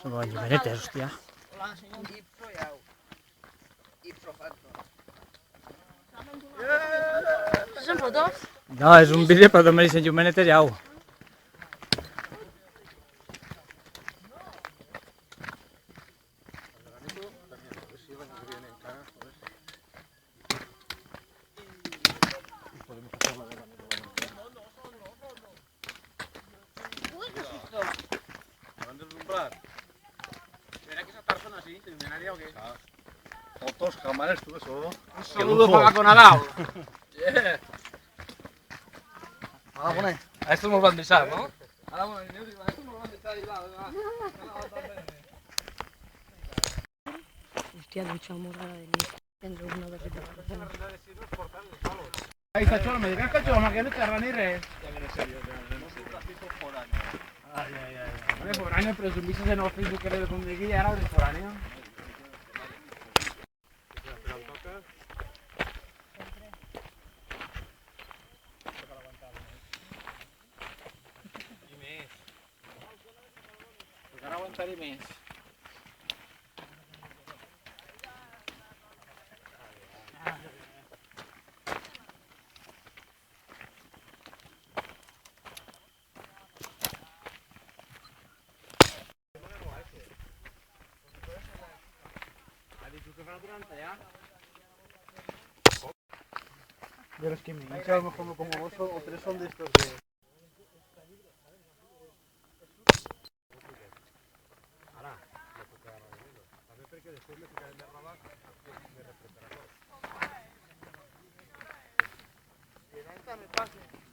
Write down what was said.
Con Jimenetes, hostia. Hola, senyor. Ipso i au. Ipso facto. ¿Son fotos? No, es un vídeo, pero donde me dicen Jimenetes y au. Uy, qué susto. ¿Van a deslumbrar? ¿Será que esa persona así, seminaria o qué? Fotos, cámaras, todo eso. Un saludo para Conadao. Ahora pone. A estos nos van a besar, ¿no? Ahora bueno, a estos nos van a besar y va. Hostia, mucha morra de mí. Dentro de una versión. Ahí está chulo, me dirás que chulo, que no te agarran ni res. Vale, foráneo, pero subiste en el Facebook que le conseguí ahora de foráneo. Encara aguantaré més. Ha dit que fa 40 ja? De los que me dicen, a lo mejor me pongo dos o tres son de estos de. Perquè després me ficarem de roba de refrescar. I en esta me pase.